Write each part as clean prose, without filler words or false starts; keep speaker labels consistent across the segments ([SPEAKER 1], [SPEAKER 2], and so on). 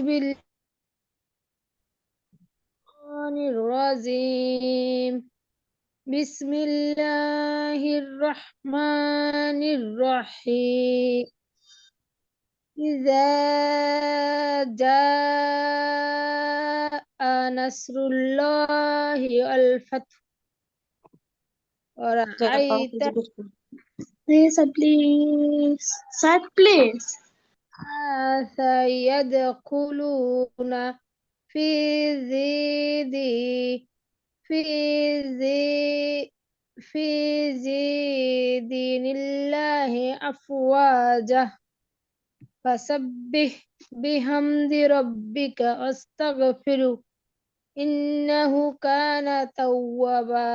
[SPEAKER 1] بالله الرجيم بسم الله الرحمن الرحيم إذا جاء نصر الله والفتح ورأيت
[SPEAKER 2] Please, please. Sir, please.
[SPEAKER 1] الناس يدخلون في زيد في زي في زي دين الله أفواجا فسبح بحمد ربك واستغفره إنه كان توابا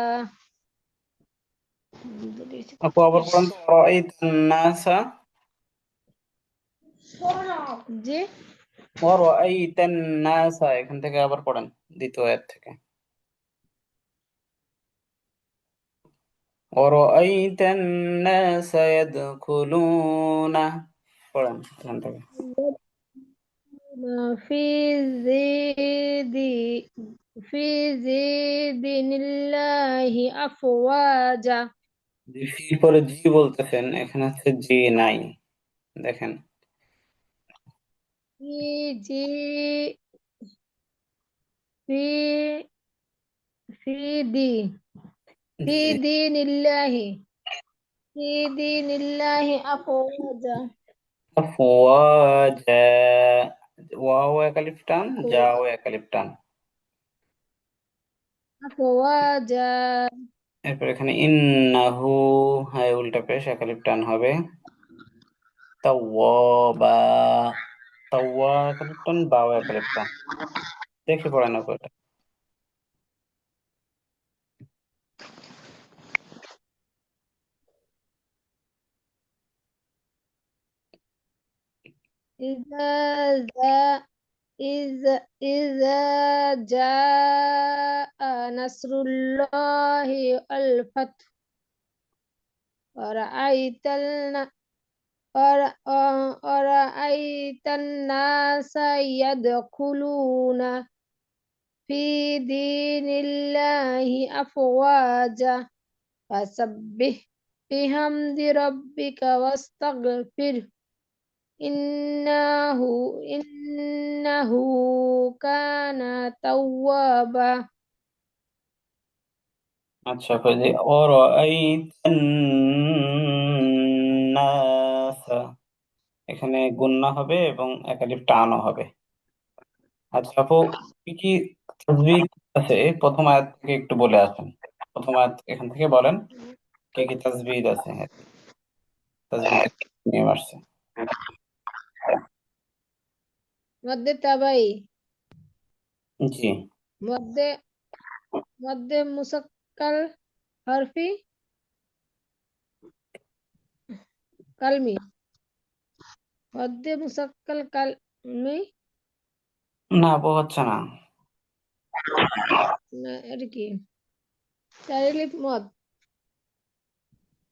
[SPEAKER 3] আপু আবার পড়েন তো, ওয়ারাআইতান নাসা
[SPEAKER 1] জি
[SPEAKER 3] ওয়ারাআইতান নাসা, এখান থেকে আবার পড়েন দ্বিতীয় আয়াত থেকে। ওয়ারাআইতান নাসা ইয়াদখুলুনা, পড়েন এখান থেকে।
[SPEAKER 1] في زيد في زيد الله أفواجا
[SPEAKER 3] জি ফির পরে জি বলতেছেন, এখানে হচ্ছে জি নাই, দেখেন।
[SPEAKER 1] في جي في في دي في
[SPEAKER 3] জি
[SPEAKER 1] دين الله في دين الله أفواجا
[SPEAKER 3] আফওয়াজা, ওয়াও একালিফ টান, যাও একালিফ টান।
[SPEAKER 1] أفواجا
[SPEAKER 3] এরপর এখানে ইন্নাহু, হ্যাঁ উল্টা পেশ একালিফ টান হবে। তাওয়াবা, তাওয়া একালিফ টান, বাও একালিফ টান। দেখে পড়েন আপু এটা।
[SPEAKER 1] إذا جاء إذا جاء نصر الله والفتح ورأيت ورأيت الناس يدخلون في دين الله أفواجا فسبح بحمد ربك واستغفره إنه إنه كان توابا
[SPEAKER 3] আচ্ছা যে ওরাআইতান নাসা, এখানে গুন্না হবে এবং একালিফ টানও হবে। আচ্ছা আপু, কি কি তাজবীদ আছে প্রথম আয়াত থেকে একটু বলে আসেন। প্রথম আয়াত এখান থেকে বলেন কি কি তাজবীদ আছে, তাজবীদ নিয়ে আসছে।
[SPEAKER 1] মধ্যে তাবাই
[SPEAKER 3] জি
[SPEAKER 1] মধ্যে মধ্যে মুসাক্কাল হরফি কালমি মধ্যে মুসাক্কাল কালমি
[SPEAKER 3] না আপু, হচ্ছে না।
[SPEAKER 1] না এটা কি চারিলিপ মদ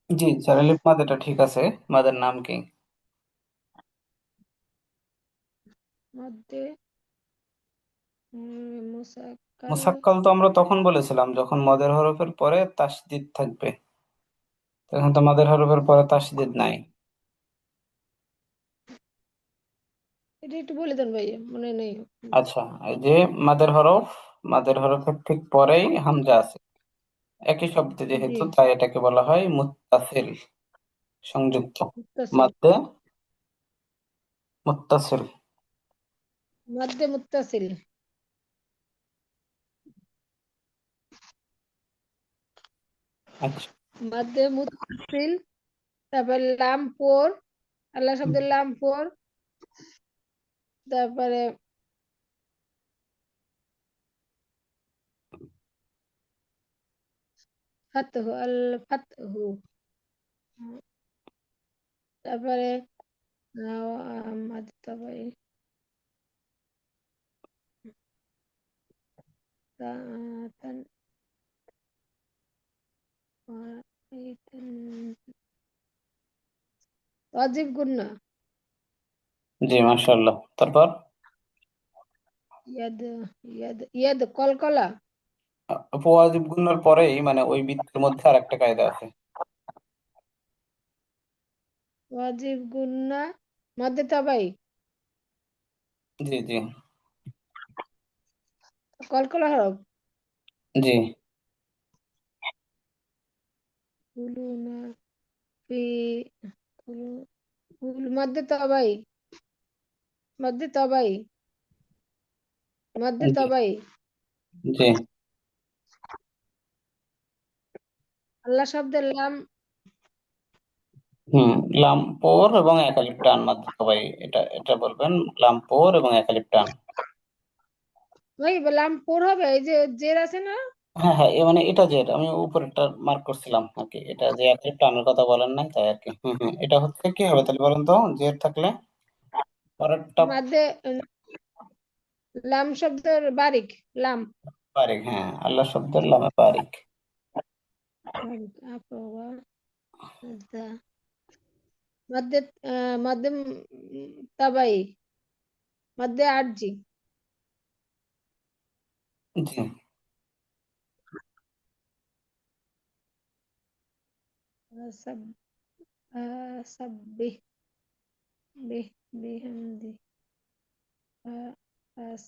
[SPEAKER 3] জি চারালিফ মাদ, এটা ঠিক আছে। মাদের নাম কি?
[SPEAKER 1] মধ্যে মুসাক্কাল
[SPEAKER 3] মুসাক্কাল তো আমরা তখন বলেছিলাম যখন মদের হরফের পরে তাসদিদ থাকবে, এখন তো মাদের হরফের পরে তাসদিদ নাই।
[SPEAKER 1] এটা একটু বলে দেন ভাইয়া মনে নেই
[SPEAKER 3] আচ্ছা, এই যে মাদের হরফ, মাদের হরফের ঠিক পরেই হামজা আছে, একই শব্দ
[SPEAKER 1] জি
[SPEAKER 3] যেহেতু, তাই এটাকে বলা হয় মুত্তাসিল, সংযুক্ত।
[SPEAKER 1] মুত্তাসিল
[SPEAKER 3] মাদ্দে মুত্তাসিল।
[SPEAKER 1] মধ্যে মুত্তাসিল
[SPEAKER 3] আচ্ছা
[SPEAKER 1] মধ্যে মুত্তাসিল তারপর লামপুর আল্লাহ শব্দের লামপুর তারপরে ফাতহু আল ফাতহু তারপরে তারপরে অজীব গুন্না
[SPEAKER 3] জি মাশাআল্লাহ, তারপর
[SPEAKER 1] ইয়াদ, ইয়াদ, ইয়াদ, কলকলা।
[SPEAKER 3] আপু ওয়াজিব গুন্নার পরেই মানে ওই বৃত্তের মধ্যে আর একটা কায়দা আছে।
[SPEAKER 1] ওয়াজিব গুন্না, মধ্যে তবাই,
[SPEAKER 3] জি জি।
[SPEAKER 1] কলকলা হরফ।
[SPEAKER 3] জি
[SPEAKER 1] কুলু না, ফি, কুলু, কুলু, মধ্যে তবাই, মধ্যে তবাই, মধ্যে
[SPEAKER 3] জি
[SPEAKER 1] তবাই।
[SPEAKER 3] জি।
[SPEAKER 1] আল্লাহ শব্দের লাম।
[SPEAKER 3] হুম, লামপোর এবং একালিপ টান মাঝে সবাই, এটা এটা বলবেন, লামপোর এবং একালিপ টান।
[SPEAKER 1] ভাই লাম পোর হবে, এই যে জের আছে না।
[SPEAKER 3] হ্যাঁ হ্যাঁ, মানে এটা যে আমি উপরেরটা মার্ক করছিলাম আর কি, এটা যে একালিপ টানের কথা বলেন নাই তাই আর কি। হুম হুম, এটা হচ্ছে কি হবে তাহলে বলেন তো, জের থাকলে পরেরটা।
[SPEAKER 1] মধ্যে লাম শব্দের বারিক, লাম
[SPEAKER 3] বারিক, হ্যাঁ, আল্লাহ শব্দের লামে বারিক।
[SPEAKER 1] বারিক, আপওয়া, দা, মধ্যে মধ্যে তাবাই, মধ্যে আরজি।
[SPEAKER 3] জি
[SPEAKER 1] সব, সাব্বিহ, বিহ, বিহামদি,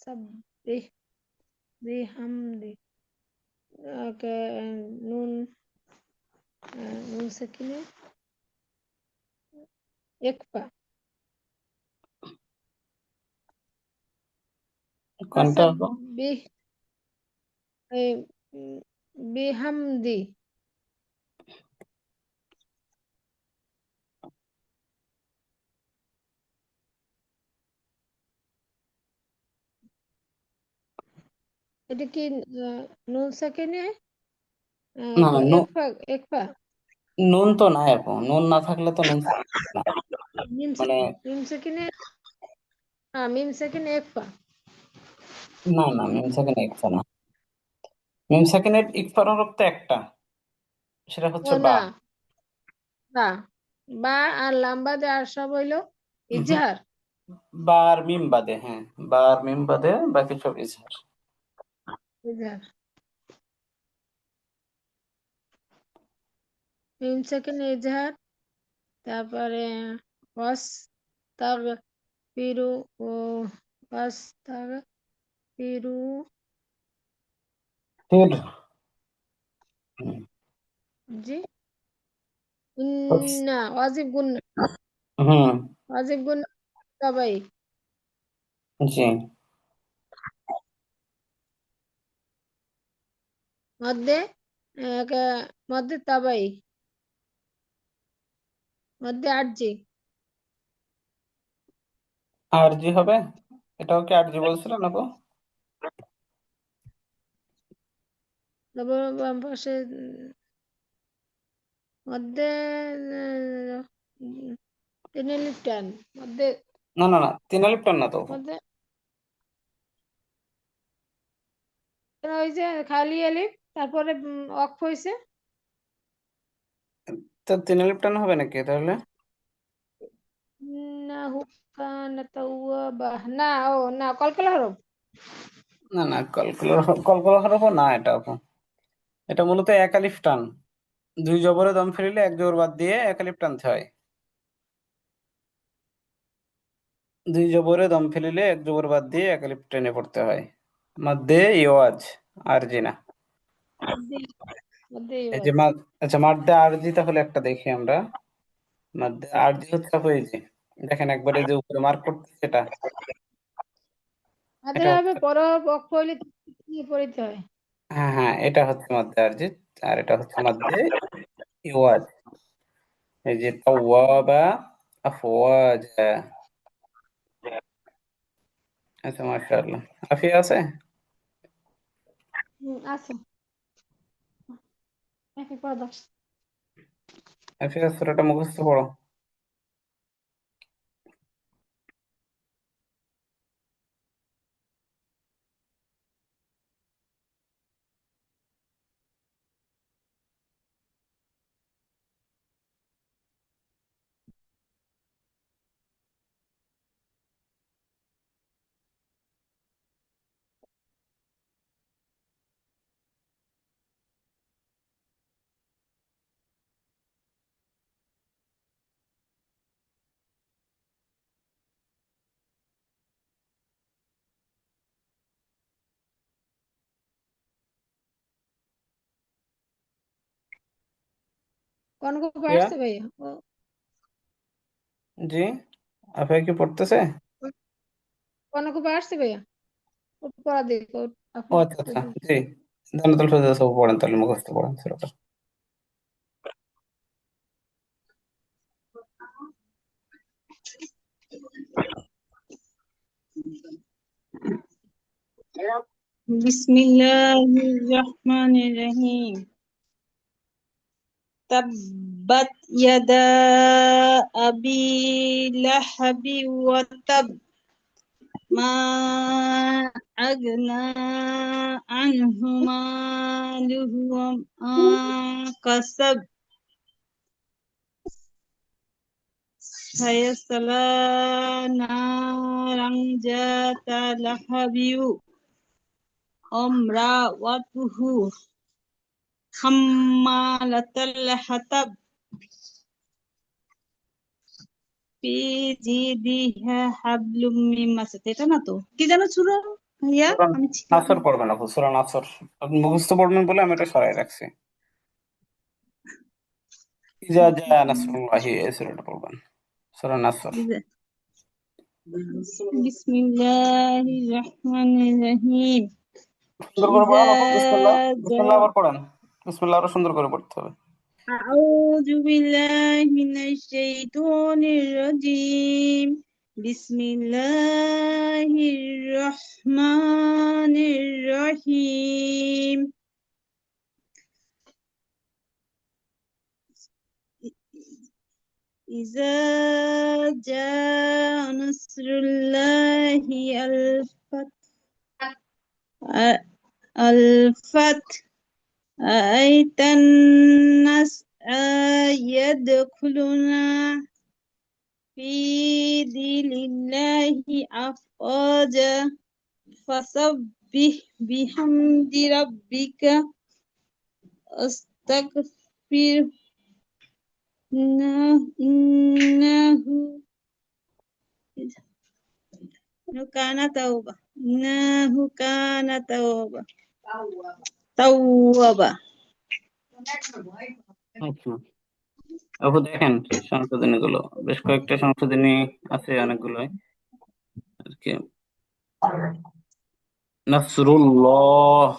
[SPEAKER 1] সাব্বিহ, বিহামদি। ওকে, নুন, নুন সাকিনে, একফা,
[SPEAKER 3] কোনটা হলো?
[SPEAKER 1] ফাসাব্বিহ, এই, বিহামদি। এটা কি নুন সাকিনে,
[SPEAKER 3] না না,
[SPEAKER 1] একফা, একফা,
[SPEAKER 3] নুন তো নাই আপু, নুন না থাকলে তো নুন থাকবে না।
[SPEAKER 1] মিম
[SPEAKER 3] মানে
[SPEAKER 1] মিম সাকিনে, হ্যাঁ মিম সাকিনে একফা।
[SPEAKER 3] না না, মিম সাকিন ইকফা না। মিম সাকিনের ইকফার হরফ তো একটা, সেটা
[SPEAKER 1] ও
[SPEAKER 3] হচ্ছে বা।
[SPEAKER 1] না, বা, বা আর লাম্বা দে আর সব হইলো
[SPEAKER 3] হুম,
[SPEAKER 1] ইজহার।
[SPEAKER 3] বা আর মিম বাদে, হ্যাঁ, বা আর মিম বাদে বাকি সব ইজহার।
[SPEAKER 1] ইজহার, মিম সাকিনে ইজহার। তারপরে ওয়াস তাগ পিরু, ও ওয়াস তাগ পিরু,
[SPEAKER 3] ফির। হুম,
[SPEAKER 1] জি, ইন্না, ওয়াজিব গুন্না,
[SPEAKER 3] হুম,
[SPEAKER 1] ওয়াজিব গুন্না সবাই,
[SPEAKER 3] জি।
[SPEAKER 1] মধ্যে মধ্যে তাবাই, মধ্যে আরজি।
[SPEAKER 3] আর জি হবে, এটাও কি আর জি বলছিলেন আপু?
[SPEAKER 1] তারপর বাম পাশে মধ্যে টেনে টান, মধ্যে,
[SPEAKER 3] না না না, তিন আলিফ টান না তো আপু।
[SPEAKER 1] মধ্যে ওই যে খালি আলিফ, তারপরে অক্ফ হয়েছে।
[SPEAKER 3] তো তিন আলিফ টান হবে নাকি তাহলে?
[SPEAKER 1] না হুকানা তাওয়াবা, না, ও না, কলকলা হরফ।
[SPEAKER 3] না না, কলকলার কলকলা হরফ না এটা আপু। এটা মূলত এক আলিফ টান, দুই জবরে দম ফেলিলে এক জবর বাদ দিয়ে এক আলিফ টানতে হয়। দুই জবরে দম ফেলিলে এক জবর বাদ দিয়ে এক আলিফ টেনে পড়তে হয়। মাদ্দে ইওয়াজ, আরজি না।
[SPEAKER 1] মধ্যে, মধ্যে
[SPEAKER 3] এই যে আচ্ছা, মাদ্দে আরজি তাহলে একটা দেখি আমরা। মাদ্দে আরজি হচ্ছে আপু এই যে, দেখেন একবারে যে উপরে মার্ক করতে সেটা,
[SPEAKER 1] আমাদের
[SPEAKER 3] এটা
[SPEAKER 1] হবে
[SPEAKER 3] হচ্ছে,
[SPEAKER 1] পর, অক্ফ হইলে কি পড়িতে হয়।
[SPEAKER 3] হ্যাঁ হ্যাঁ, এটা হচ্ছে মাদ্দে আরজি, আর এটা হচ্ছে মাদ্দে ইওয়াজ। এই যে তাওয়াবা, আফওয়াজা। আচ্ছা, মাশাআল্লাহ। আফিয়া আছে?
[SPEAKER 1] আছে, এক এক পর দশ।
[SPEAKER 3] আফিয়া সূরাটা মুখস্থ পড়ো।
[SPEAKER 1] কনক
[SPEAKER 3] প্রিয়া,
[SPEAKER 1] পারছে ভাইয়া?
[SPEAKER 3] জি, আপনার কি পড়তেছে?
[SPEAKER 1] কনক পারছে ভাইয়া? ও পড়া দেখ
[SPEAKER 3] ও আচ্ছা আচ্ছা, জি, জান্নাতুল ফেরদৌস আপু পড়েন, তাহলে মুখস্থ পড়েন সুরাটা।
[SPEAKER 2] Bismillahirrahmanirrahim. Tabbat yada abi lahabi wa tab ma agna anhu maluhu wa ma kasab sayasla naran jata lahabiu amrawatuhu hammalatal hatab fi jidiha hablum mim masad। এটা না তো কি জানো ছিল ভাইয়া,
[SPEAKER 3] সূরা
[SPEAKER 2] আমি ছিলাম
[SPEAKER 3] নাসর পড়বেন আপু, সূরা নাসর। আপনি মুখস্থ পড়বেন বলে আমি এটা সরাই রাখছি। ইজা জা নাসরুল্লাহি, এই সূরাটা পড়বেন, সূরা নাসর।
[SPEAKER 2] বিসমিল্লাহির রহমানির রহিম।
[SPEAKER 3] সুন্দর করে
[SPEAKER 2] ইজা
[SPEAKER 3] পড়েন আপু, বিসমিল্লাহ,
[SPEAKER 2] জা
[SPEAKER 3] বিসমিল্লাহ আবার পড়েন। বিসমিল্লাহ আরো সুন্দর করে পড়তে হবে।
[SPEAKER 2] আউযু বিল্লাহি মিনাশ শাইতানির রাজিম। বিসমিল্লাহির রহমানির রহিম। ইজা জা নাসরুল্লাহি الفتح رأيت الناس يدخلون في دين الله أفواجا فسبح بحمد ربك واستغفره إنه كان توابا إنه كان توابا।
[SPEAKER 3] আচ্ছা আপু, দেখেন সংশোধনী গুলো, বেশ কয়েকটা সংশোধনী আছে, অনেকগুলোই আর কি। নাসরুল্লাহ,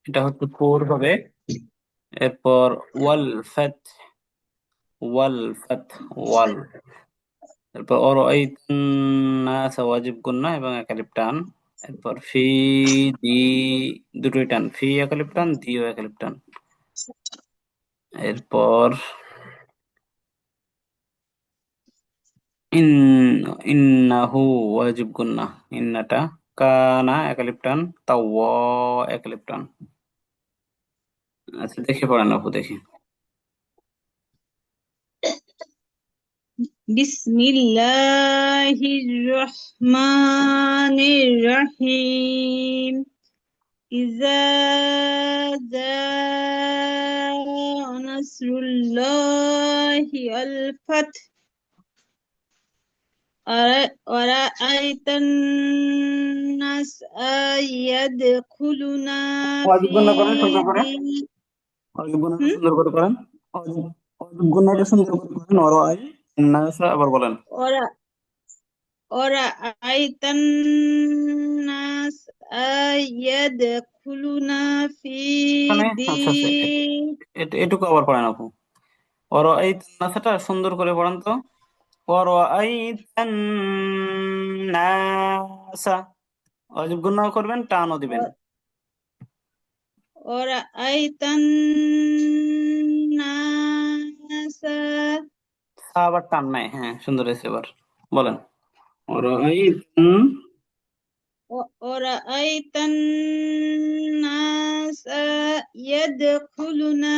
[SPEAKER 3] এটা হচ্ছে পুর হবে। এরপর ওয়াল ফাত, ওয়াল ফাত, ওয়াল। এরপর অরাআইতান নাস, ওয়াজিব গুন্না এবং একালিপ টান। এরপর ফি, দি, দুটোই টান, ফি একালিপ টান, দিও একালিপ টান। এরপর ইন, ইন্নাহু, ওয়াজিব গুন্না, ইন্নাটা। কানা একালিপ টান, তাওয়া একালিপ টান। আচ্ছা দেখে পড়েন আপু, দেখি।
[SPEAKER 2] বিসমিল্লাহির রহমানির রহিম। ইজা জাআ নাসরুল্লাহি ওয়াল ফাতহ ওয়ারাআইতান নাস ইয়াদখুলুনা
[SPEAKER 3] ওয়াজিব
[SPEAKER 2] ফি
[SPEAKER 3] গুন্না করেন সুন্দর করে,
[SPEAKER 2] দীন।
[SPEAKER 3] ওয়াজিব গুন্নাটা সুন্দর করে করেন, ওয়াজিব, ওয়াজিব গুন্নাটা সুন্দর করে করেন। অরাআই নাসা, আবার বলেন।
[SPEAKER 2] ওরাআইতান নাস ইয়াদখুলুনা ফি
[SPEAKER 3] এখানে আচ্ছা আচ্ছা,
[SPEAKER 2] দীন।
[SPEAKER 3] এটুকু আবার পড়েন আপু। অরাআইতান নাসাটা সুন্দর করে পড়েন তো। অরাআইতান নাসা, ওয়াজিব গুন্নাও করবেন, টানও দিবেন।
[SPEAKER 2] ওরাআইতান নাস
[SPEAKER 3] সা আবার টান নাই, হ্যাঁ সুন্দর হয়েছে, এবার বলেন। অরাআইতান,
[SPEAKER 2] ওরাআইতান নাস ইয়াদখুলুনা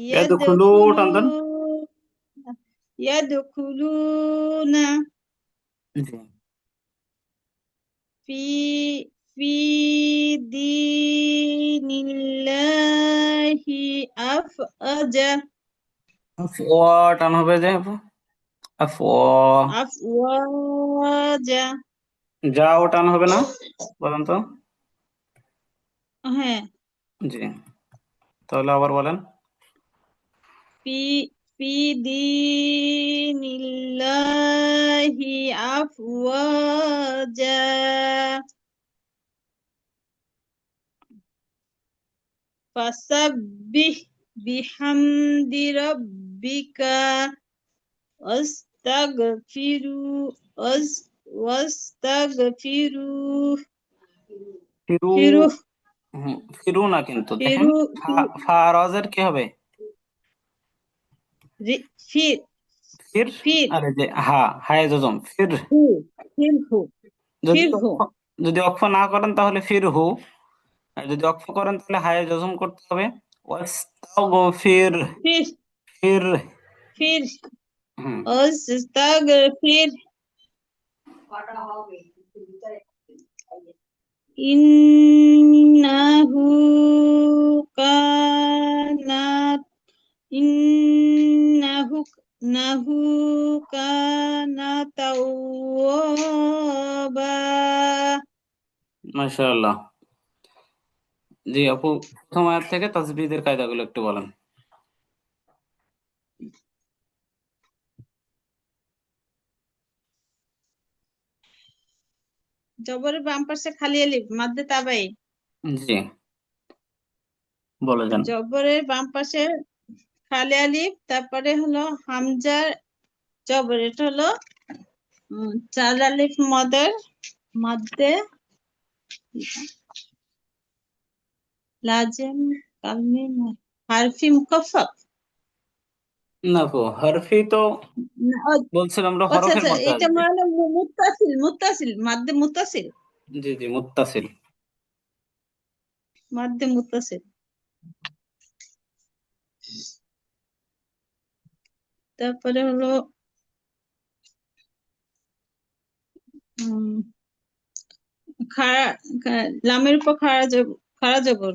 [SPEAKER 3] ইয়াদখুলু, টান দেন।
[SPEAKER 2] ইয়াদখুলুনা
[SPEAKER 3] জি,
[SPEAKER 2] ফি ফি দীনিল্লাহি আফওয়াজা
[SPEAKER 3] আফওয়া, টান হবে যে আপু, আফওয়া।
[SPEAKER 2] আফওয়াজা।
[SPEAKER 3] যাও, টান হবে না, বলেন তো।
[SPEAKER 2] হ্যাঁ,
[SPEAKER 3] জি, তাহলে আবার বলেন।
[SPEAKER 2] ফি ফি দীনিল্লাহি আফওয়াজা ফাসাব্বিহ বিহামদি রাব্বিকা ওয়াস্তাগফিরু ওয়াস্তাগফিরু
[SPEAKER 3] ফিরু
[SPEAKER 2] ফিরু
[SPEAKER 3] ফিরু না, কিন্তু দেখেন
[SPEAKER 2] ফিরু
[SPEAKER 3] ফা রজের কি হবে?
[SPEAKER 2] ফির
[SPEAKER 3] ফির।
[SPEAKER 2] ফির
[SPEAKER 3] আর এই যে হায় জজম ফির।
[SPEAKER 2] হু ফিরহু
[SPEAKER 3] যদি
[SPEAKER 2] ফিরহু
[SPEAKER 3] অক্ষ না করেন তাহলে ফির হু, আর যদি অক্ষ করেন তাহলে হায় জজম করতে হবে। ওয়াস্তাগফির
[SPEAKER 2] ফির
[SPEAKER 3] ফির।
[SPEAKER 2] ফির
[SPEAKER 3] হুম।
[SPEAKER 2] ওয়াস্তাগফির ইন্নাহু কানাত ইন্নাহু নাহু কানা তাওয়াবা।
[SPEAKER 3] মাশাআল্লাহ। জি আপু, প্রথম আয়াত থেকে তাসবিহের কায়দাগুলো একটু বলেন।
[SPEAKER 2] জবরের বাম পাশে খালি আলিফ মাদ্দে তাবাই।
[SPEAKER 3] জি বলে যান।
[SPEAKER 2] জবরের বাম পাশে খালি আলিফ, তারপরে হলো হামজার জবর, এটা হলো চার আলিফ মদের মাদ্দে লাজেম কালমে হারফি মুকাফফাফ।
[SPEAKER 3] না আপু, হরফি তো
[SPEAKER 2] না,
[SPEAKER 3] বলছিলাম আমরা
[SPEAKER 2] আচ্ছা
[SPEAKER 3] হরফের
[SPEAKER 2] আচ্ছা,
[SPEAKER 3] মধ্যে
[SPEAKER 2] এটা
[SPEAKER 3] আসবে।
[SPEAKER 2] মানে মুত্তাসিল মুত্তাসিল মাদ্দে মুত্তাসিল
[SPEAKER 3] জি জি, মুত্তাসিল।
[SPEAKER 2] মাদ্দে মুত্তাসিল। তারপরে হলো উম খাড়া লামের উপর খাড়া জবর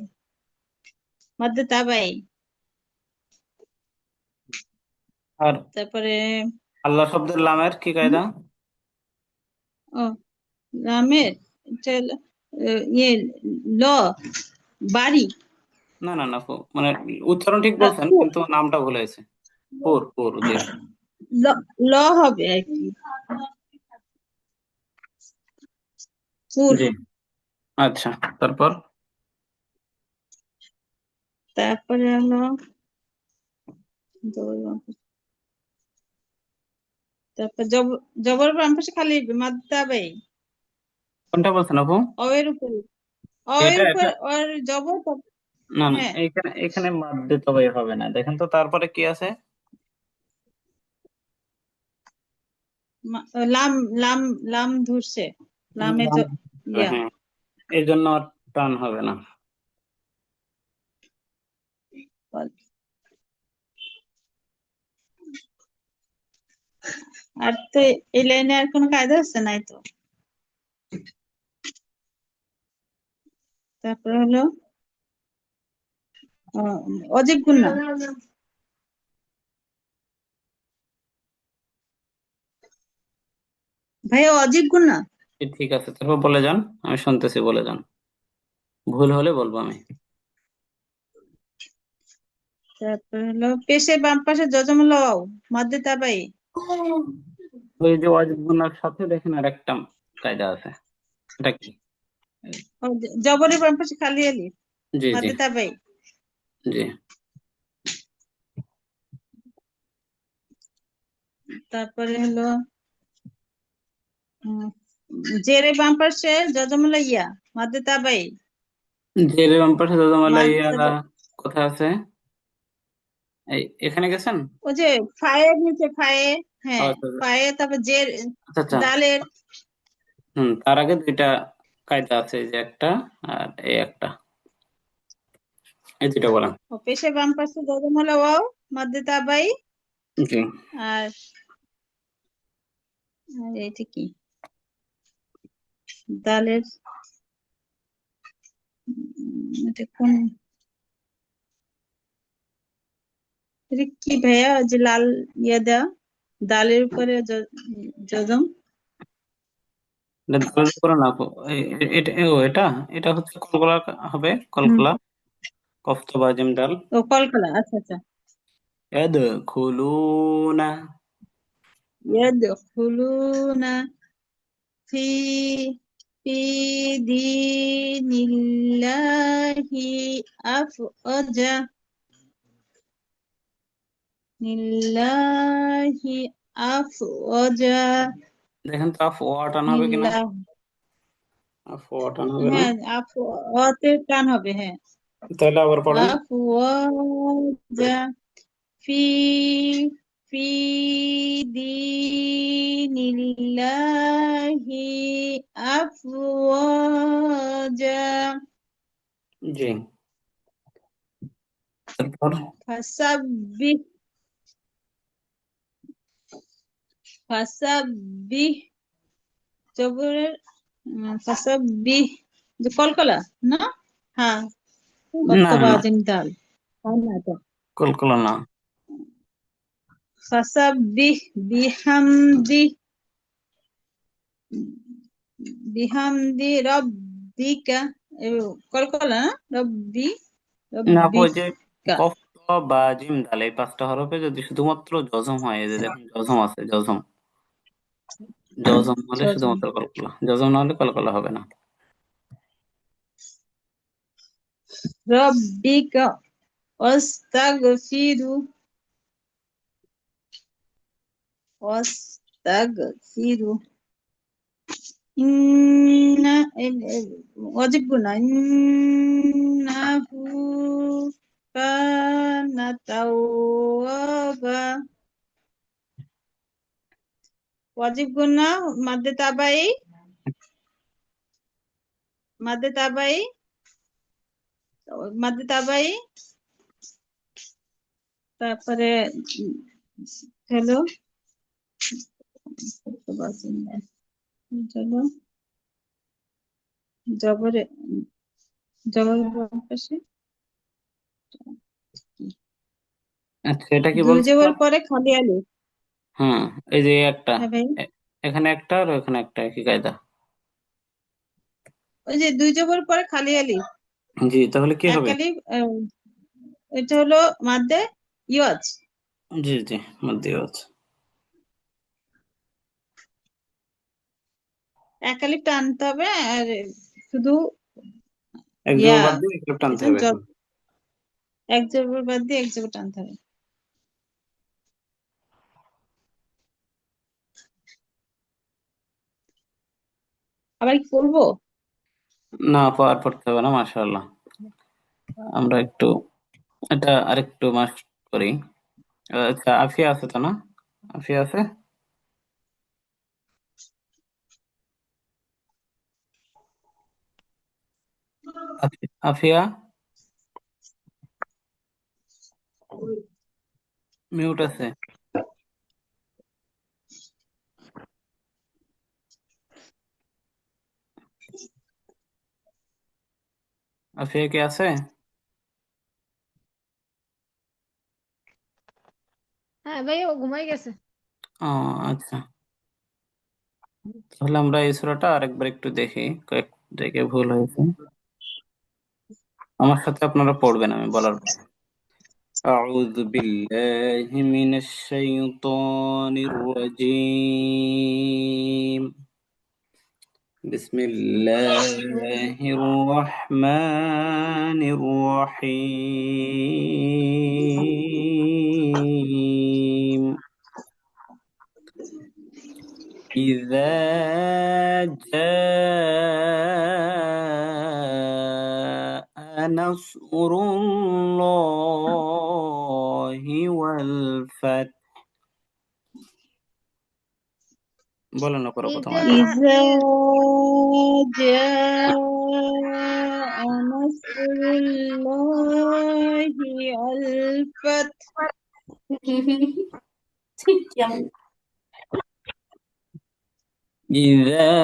[SPEAKER 2] মাদ্দে তাবাই।
[SPEAKER 3] আর
[SPEAKER 2] তারপরে
[SPEAKER 3] আল্লাহ শব্দের লামের কি কায়দা?
[SPEAKER 2] ও লামের এটা হলো, ইয়ে ল বাড়ি
[SPEAKER 3] না না না আপু, মানে উচ্চারণ ঠিক বলছেন কিন্তু নামটা ভুলে গেছে। পুর পুর, জি।
[SPEAKER 2] ল ল হবে আর কি, পুর।
[SPEAKER 3] জি আচ্ছা, তারপর
[SPEAKER 2] তারপরে হলো তারপর জবর বাম পাশে খালি মাদ্দে তাবাই
[SPEAKER 3] কোনটা বলছেন আপু?
[SPEAKER 2] অয়ের উপরে
[SPEAKER 3] এটা এটা
[SPEAKER 2] ওর জবর
[SPEAKER 3] না না,
[SPEAKER 2] হ্যাঁ
[SPEAKER 3] এখানে এখানে মাদ দিতে হবে, হবে না, দেখেন তো তারপরে কি আছে।
[SPEAKER 2] লাম লাম লাম ধরছে লামে ইয়া
[SPEAKER 3] হ্যাঁ, এই জন্য আর টান হবে না।
[SPEAKER 2] আর তো এই লাইনে আর কোনো কায়দা আছে নাই তো। তারপরে হলো অজিব গুন্না। ভাইয়া অজিব গুন্না।
[SPEAKER 3] ঠিক আছে, তারপর বলে যান, আমি শুনতেছি, বলে যান, ভুল হলে বলবো আমি।
[SPEAKER 2] তারপরে হলো পেশে বাম পাশে জজমুল ওয়াও মাদ্দে তাবাই।
[SPEAKER 3] ওই যে ওয়াজিব গুনার সাথে দেখেন আর একটা কায়দা আছে, এটা কি?
[SPEAKER 2] জবরের বাম পাশে খালি আলিফ
[SPEAKER 3] জি জি
[SPEAKER 2] মাদ্দে তাবাই।
[SPEAKER 3] জি।
[SPEAKER 2] তারপরে হলো উম, জেরে বাম পাশে জজমুল ইয়া মাদ্দে তাবাই
[SPEAKER 3] জেরের বাম পাশে দাদামালা
[SPEAKER 2] মাদ্দে
[SPEAKER 3] ইয়ারা
[SPEAKER 2] তাবাই।
[SPEAKER 3] কোথায় আছে? এই এখানে গেছেন?
[SPEAKER 2] ও যে ফায়ের নিচে ফায়ে, হ্যাঁ
[SPEAKER 3] আচ্ছা
[SPEAKER 2] ফায়ে, তারপর জের
[SPEAKER 3] আচ্ছা আচ্ছা।
[SPEAKER 2] দালের
[SPEAKER 3] তার আগে দুইটা কায়দা আছে, এই যে একটা আর এই একটা, এই দুইটা বলেন।
[SPEAKER 2] ও পেশে বাম পাশে জজমুল ওয়াও মাদ্দে তাবাই।
[SPEAKER 3] জি।
[SPEAKER 2] আর আর এটা কি দালের এটা কোন, এটা কি ভাইয়া ওই যে লাল ইয়া দেওয়া দালের উপরে জজম।
[SPEAKER 3] এটা দালের উপরে না আপু, এটা এটা এটা হচ্ছে কলকলা হবে,
[SPEAKER 2] হুম,
[SPEAKER 3] কলকলা, কফতা বা জিম ডাল।
[SPEAKER 2] ও কলকলা, আচ্ছা আচ্ছা।
[SPEAKER 3] يدخلون
[SPEAKER 2] يدخلون في في دين الله أفواجا لله أفواجا
[SPEAKER 3] দেখেন তো আফ ওয়াটান হবে কিনা,
[SPEAKER 2] লিল্লাহ
[SPEAKER 3] আফ ওয়াটান হবে না,
[SPEAKER 2] হ্যাঁ আফওয়াতে টান হবে হ্যাঁ
[SPEAKER 3] তাহলে আবার পড়েন।
[SPEAKER 2] أفواجا في في دين الله أفواجا
[SPEAKER 3] জি, তারপর
[SPEAKER 2] فسبح فسبح জবরের ফাসাব্বিহ যে কলকলা না হ্যাঁ
[SPEAKER 3] না না,
[SPEAKER 2] ওয়াক্তবাজিন দাল হয় না এটা
[SPEAKER 3] কলকলা না।
[SPEAKER 2] ফাসাব্বিহ বিহামদি বিহামদি রব্বিকা কলকলা না রব্বি
[SPEAKER 3] না আপু, ওই যে
[SPEAKER 2] রব্বিকা
[SPEAKER 3] কফ ত বা জিম দাল এই পাঁচটা হরফে যদি শুধুমাত্র জজম হয়, এই যে দেখুন জজম আছে, জজম জজম হলে
[SPEAKER 2] সজম
[SPEAKER 3] শুধুমাত্র কলকলা, জজম না হলে কলকলা হবে না।
[SPEAKER 2] রব্বিকা ওয়াস্তাগফিরু ওয়াস্তাগফিরু ইন্না ওয়াজিব গুনা ইন্নাহু কানা তাওয়াবা ওয়াজিব গুনা মাদ্দে তাবাই মাদ্দে তাবাই মাদ্দে তাবাই তারপরে হ্যালো চলো জবরে জবরের পাশে
[SPEAKER 3] আচ্ছা, এটা কি
[SPEAKER 2] দুই জবর
[SPEAKER 3] বলছিলাম?
[SPEAKER 2] পরে খালি আলিফ
[SPEAKER 3] হ্যাঁ, এই যে একটা,
[SPEAKER 2] হ্যাঁ ভাই
[SPEAKER 3] এ- এখানে একটা আর এখানে একটা, একই কায়দা।
[SPEAKER 2] ওই যে দুই জবর পরে খালি আলিফ
[SPEAKER 3] জি, তাহলে কি
[SPEAKER 2] এক
[SPEAKER 3] হবে?
[SPEAKER 2] আলিফ এটা হলো মাদ্দে ইওয়াজ
[SPEAKER 3] জি জি, মধ্যে আছে।
[SPEAKER 2] এক আলিফ টানতে হবে আর শুধু
[SPEAKER 3] এক জবর
[SPEAKER 2] ইয়া
[SPEAKER 3] বাদ দিয়ে একটা টানতে
[SPEAKER 2] এটা
[SPEAKER 3] হবে এখন।
[SPEAKER 2] এক জবর বাদ দিয়ে এক জবর টানতে হবে আবার কি করবো
[SPEAKER 3] না আপু, আর পড়তে হবে না, মাশাআল্লাহ। আমরা একটু এটা আরেকটু মাস করি। আচ্ছা, আফিয়া আছে তো না? আফিয়া আছে? আফিয়া মিউট আছে? আফিয়া কি আছে?
[SPEAKER 1] হ্যাঁ ভাই, ও ঘুমাই গেছে।
[SPEAKER 3] ও আচ্ছা, তাহলে আমরা এই সূরাটা আরেকবার একটু দেখি, কয়েক জায়গায় ভুল হয়েছে। আমার সাথে আপনারা পড়বেন আমি বলার পর। أعوذ بالله من الشيطان الرجيم. بسم الله الرحمن الرحيم. إذا جاء نصر الله والفتح. বলেন না পরে প্রথম
[SPEAKER 1] ইজা
[SPEAKER 3] আয়াতটা।
[SPEAKER 2] ইজা
[SPEAKER 1] ইয়ে
[SPEAKER 2] জাআ নাসরুল্লাহি আল ফাতহ
[SPEAKER 3] إذا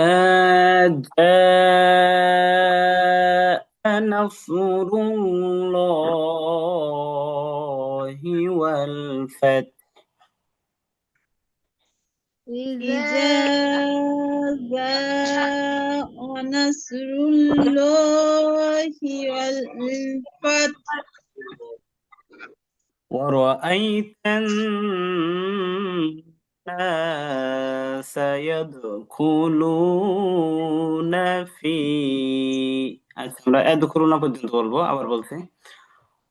[SPEAKER 3] جاء نصر الله والفتح.
[SPEAKER 1] ইজা
[SPEAKER 2] ইজা জাআ নাসরুল্লাহি আল ফাতহ
[SPEAKER 3] ورأيت الناس يدخلون في আচ্ছা আমরা يدخلون পর্যন্ত বলবো আবার বলছি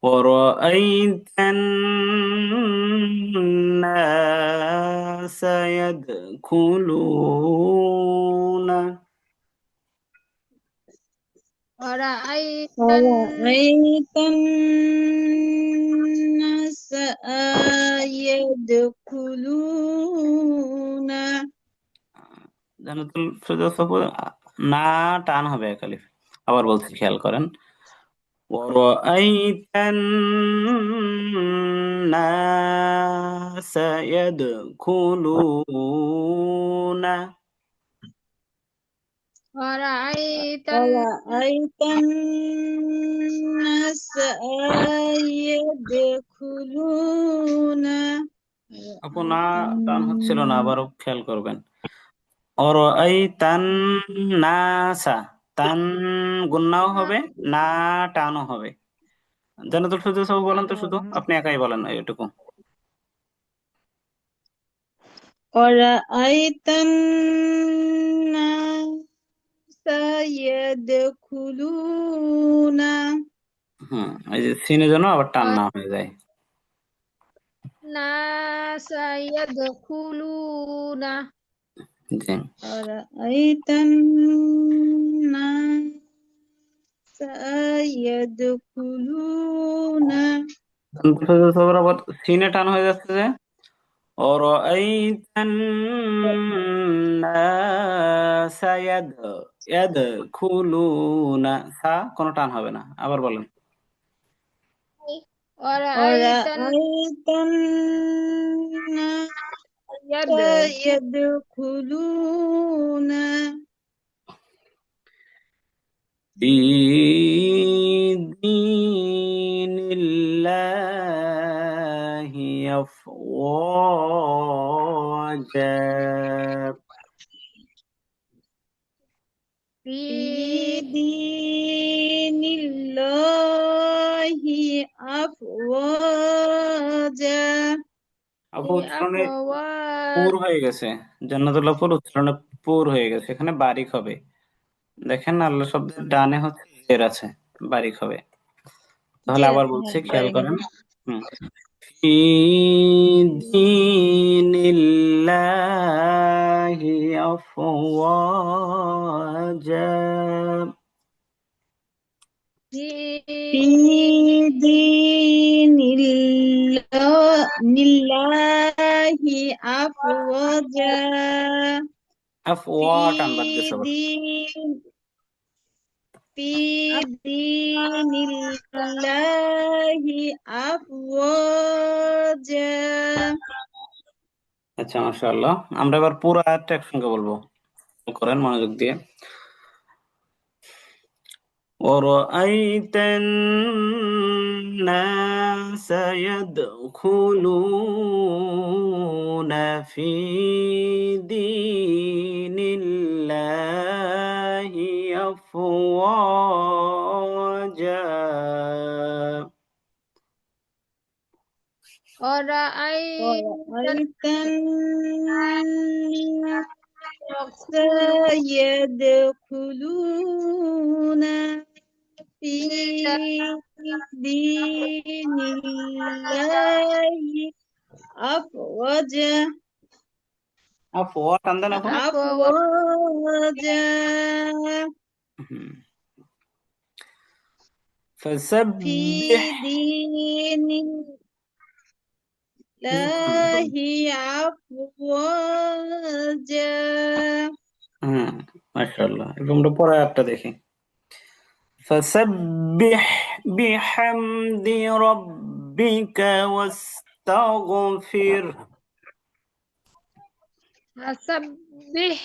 [SPEAKER 3] ورأيت الناس يدخلون
[SPEAKER 1] ورأيت
[SPEAKER 2] ورأيت الناس يدخلون
[SPEAKER 3] জান্নাতুল ফেরদৌস আপু, না টান হবে এক আলিফ। আবার বলছি খেয়াল করেন ورأيت الناس يدخلون
[SPEAKER 1] ورأيت
[SPEAKER 2] ورأيت الناس يدخلون
[SPEAKER 3] আপু না টান হচ্ছিল না, আবারও খেয়াল করবেন ورأيت الناس তান গুন্নাও হবে, না টানও হবে। জান্নাতুল ফেরদৌস আপু বলেন তো, শুধু আপনি একাই বলেন এটুকু।
[SPEAKER 2] ورأيت الناس يدخلون
[SPEAKER 3] এই যে সিনের জন্য আবার টান না হয়ে যায়।
[SPEAKER 1] الناس يدخلون
[SPEAKER 3] জি
[SPEAKER 2] ورأيت الناس يدخلون
[SPEAKER 3] জান্নাতুল ফেরদৌস আপুর আবার সিনে টান হয়ে যাচ্ছে যে ورأيت الناس يدخلون সা কোনো টান হবে না, আবার বলেন
[SPEAKER 1] ورأيت
[SPEAKER 2] ورأيت الناس يدخلون
[SPEAKER 3] في دين الله أفواجا
[SPEAKER 1] في
[SPEAKER 2] في دين الله أفواجا
[SPEAKER 3] আপু উচ্চারণে
[SPEAKER 1] أفواج
[SPEAKER 3] পুর হয়ে গেছে, জান্নাতুল্লাহ পুর উচ্চারণে পুর হয়ে গেছে, এখানে বারিক হবে। দেখেন আল্লাহ শব্দের ডানে হচ্ছে জের আছে, বারিক হবে। তাহলে আবার বলছি খেয়াল করেন হুম في دين الله أفواجا
[SPEAKER 2] في
[SPEAKER 1] في
[SPEAKER 2] دين الله أفواجا
[SPEAKER 3] أفوا টান বাদ গেছে
[SPEAKER 2] في
[SPEAKER 3] আবার।
[SPEAKER 2] دين في دين الله أفواجا
[SPEAKER 3] আচ্ছা মাশাআল্লাহ, আমরা এবার পুরো আয়াতটা একসঙ্গে বলবো, খেয়াল করেন মনোযোগ দিয়ে ورأيت الناس يدخلون في دين الله أفواجا
[SPEAKER 1] ورأيت
[SPEAKER 2] ورأيت الناس يدخلون في دين الله أفواجا
[SPEAKER 3] أفوا টান দেন আপু।
[SPEAKER 2] أفواجا
[SPEAKER 3] হুম।
[SPEAKER 2] في
[SPEAKER 3] فسبح
[SPEAKER 2] دين الله أفواجا
[SPEAKER 3] হ্যাঁ মাশাআল্লাহ, এবার আমরা পরের আয়াতটা দেখি فسبح بحمد ربك واستغفر
[SPEAKER 1] فسبح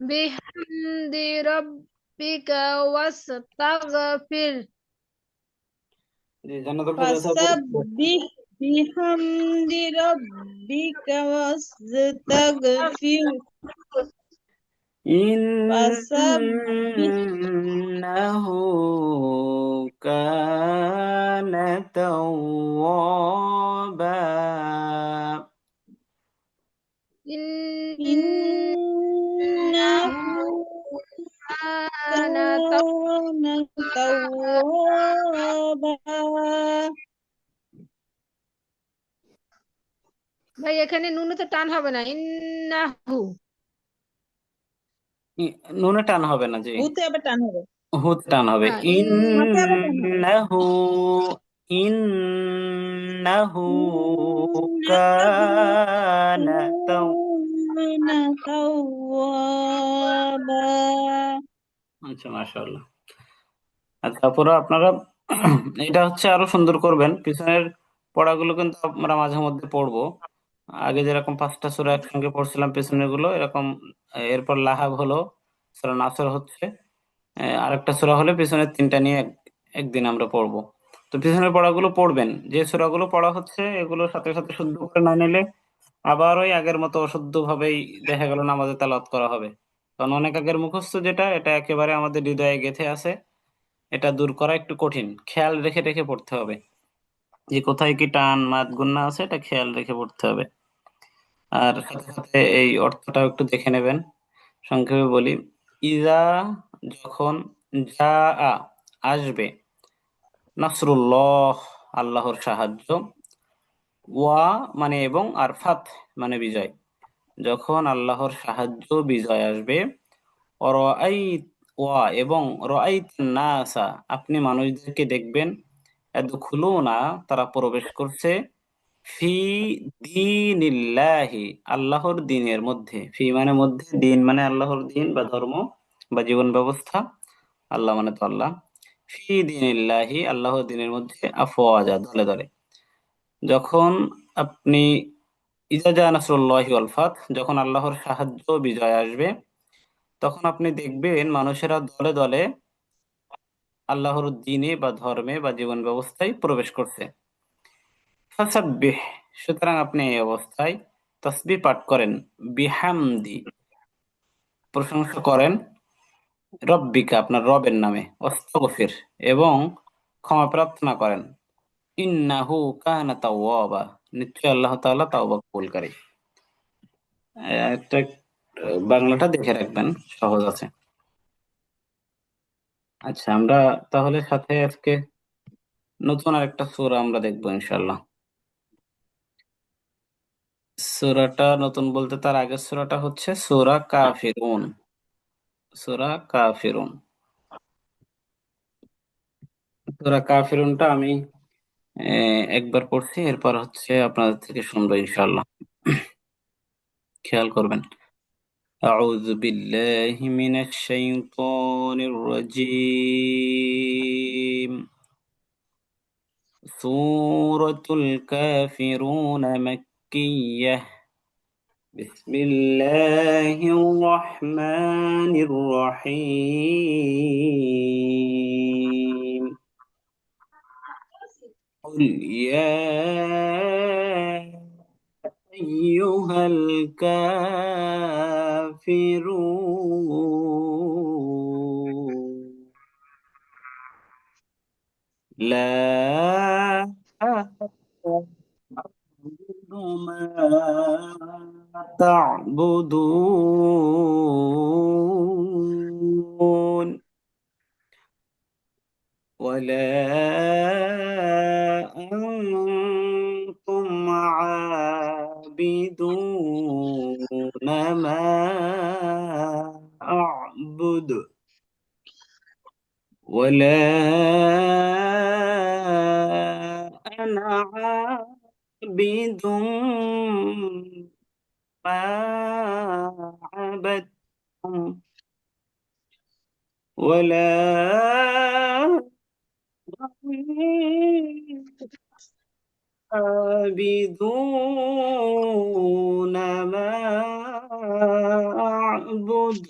[SPEAKER 1] بحمد ربك واستغفر
[SPEAKER 3] জি জান্নাতুল ফেরদৌস আপু
[SPEAKER 2] فسبح بحمد ربك واستغفر فسبح
[SPEAKER 3] إنه كان توابا
[SPEAKER 1] কানা তাও-
[SPEAKER 2] كان توابا
[SPEAKER 1] ভাই এখানে নুনে তো টান হবে না, ইন্নাহু।
[SPEAKER 3] নুনে টান হবে না, জি,
[SPEAKER 2] হুতে আবার টান হবে,
[SPEAKER 3] হুতে টান হবে।
[SPEAKER 1] হ্যাঁ,
[SPEAKER 2] হাতে আবার টান হবে।
[SPEAKER 3] ইন্নাহু, ইন্নাহু
[SPEAKER 2] إنه
[SPEAKER 3] কানা তাও।
[SPEAKER 2] كان توابا।
[SPEAKER 3] আচ্ছা, মাশাআল্লাহ। আচ্ছা পুরো আপনারা এটা হচ্ছে আরো সুন্দর করবেন। পিছনের পড়াগুলো কিন্তু আমরা মাঝে মধ্যে পড়বো। আগে যেরকম 5টা সূরা একসঙ্গে পড়ছিলাম পিছনের গুলো, এরকম এরপর লাহাব হলো, সূরা নাসর হচ্ছে, আরেকটা সূরা হলে পিছনের 3টা নিয়ে একদিন আমরা পড়বো। তো পিছনের পড়াগুলো পড়বেন, যে সূরাগুলো পড়া হচ্ছে এগুলোর সাথে সাথে শুদ্ধ করে না নিলে আবার ওই আগের মতো অশুদ্ধ ভাবেই দেখা গেল নামাজে তেলাওয়াত করা হবে। কারণ অনেক আগের মুখস্থ যেটা, এটা একেবারে আমাদের হৃদয়ে গেঁথে আছে, এটা দূর করা একটু কঠিন। খেয়াল রেখে রেখে পড়তে হবে, যে কোথায় কি টান মাদ গুণা আছে এটা খেয়াল রেখে পড়তে হবে। আর সাথে সাথে এই অর্থটাও একটু দেখে নেবেন। সংক্ষেপে বলি, ইজা, যখন, যা, আসবে, নাসরুল্লাহ, আল্লাহর সাহায্য, ওয়া মানে এবং, আর ফাত মানে বিজয়, যখন আল্লাহর সাহায্য বিজয় আসবে, অরাআইত, ওয়া এবং, রাআইত নাসা, আপনি মানুষদেরকে দেখবেন, ইয়াদখুলুনা, তারা প্রবেশ করছে, ফি দীনিল্লাহি, আল্লাহর দ্বীনের মধ্যে। ফি মানে মধ্যে, দ্বীন মানে আল্লাহর দ্বীন বা ধর্ম বা জীবন ব্যবস্থা, আল্লাহ মানে তো আল্লাহ। ফি দীনিল্লাহি, আল্লাহর দ্বীনের মধ্যে, আফওয়াজা, দলে দলে। যখন আপনি, ইজা জা নাসরুল্লাহি ওয়াল ফাত, যখন আল্লাহর সাহায্য বিজয় আসবে, তখন আপনি দেখবেন মানুষেরা দলে দলে আল্লাহর দ্বীনে বা ধর্মে বা জীবন ব্যবস্থায় প্রবেশ করছে। ফাসাব্বিহ, সুতরাং আপনি এই অবস্থায় তাসবিহ পাঠ করেন, বিহামদি, প্রশংসা করেন, রব্বিকা, আপনার রবের নামে, অস্তগফির, এবং ক্ষমা প্রার্থনা করেন, ইন্নাহু কানা তাওয়াবা, নিশ্চয় আল্লাহ তাআলা তাওবা কবুলকারী। একটা বাংলাটা দেখে রাখবেন, সহজ আছে। আচ্ছা, আমরা তাহলে সাথে আজকে নতুন আরেকটা সূরা আমরা দেখবো ইনশাআল্লাহ। সূরাটা নতুন বলতে তার আগের সূরাটা হচ্ছে সূরা কাফিরুন। সূরা কাফিরুন, সূরা কাফিরুনটা আমি একবার পড়ছি, এরপর হচ্ছে আপনাদের থেকে শুনবো ইনশাআল্লাহ। খেয়াল করবেন। আউযু বিল্লাহি মিনাশ শাইতানির রাজীম। সূরাতুল কাফিরুন মাক্কিয়্যাহ। বিসমিল্লাহির রহমানির রহিম। قل يا أيها الكافرون لا أعبد ما تعبدون ولا أنتم عابدون ما أعبد ولا أنا عابد ما عبدتم ولا أنتم عابدون ما أعبد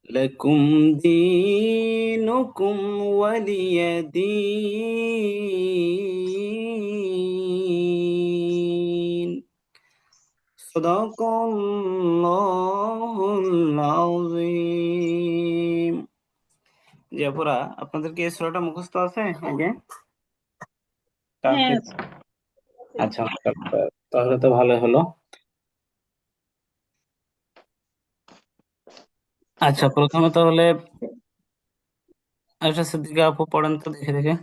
[SPEAKER 3] لكم دينكم ولي دين صدق الله العظيم। জি আপুরা, আপনাদের কি এই সূরাটা মুখস্থ আছে আগে?
[SPEAKER 2] হ্যাঁ,
[SPEAKER 3] কাফির। আচ্ছা, তাহলে তো ভালো হলো। আচ্ছা, প্রথমে তাহলে আয়শা সিদ্দিকা আপু পড়েন তো দেখে দেখে।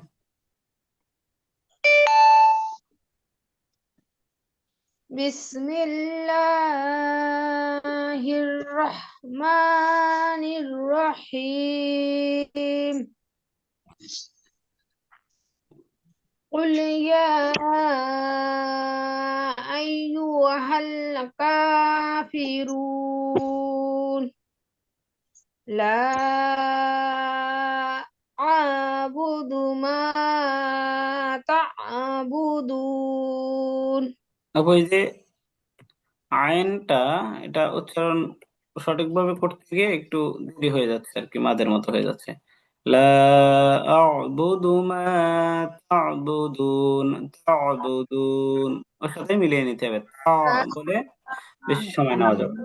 [SPEAKER 1] বিসমিল্লাহির রহমানির রহিম। قل يا أيها الكافرون لا أعبد ما تعبدون।
[SPEAKER 3] আপু এই যে আইনটা, এটা উচ্চারণ সঠিকভাবে করতে গিয়ে একটু দেরি হয়ে যাচ্ছে আর কি, মাদের মতো হয়ে যাচ্ছে। লা আ'বুদু মা তা'বুদুন, তা'বুদুন ওর সাথে মিলিয়ে নিতে হবে, তা বলে বেশি সময় নেওয়া যাবে না।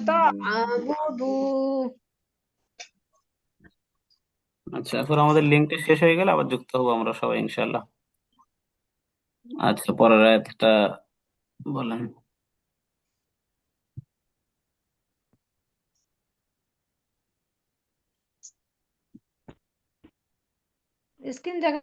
[SPEAKER 1] تعبدون।
[SPEAKER 3] আচ্ছা, এরপর আমাদের লিঙ্কটা শেষ হয়ে গেলে আবার যুক্ত হবো আমরা সবাই ইনশাল্লাহ। আচ্ছা, পরের আয়াতটা বলেন।
[SPEAKER 1] স্ক্রিন দেখা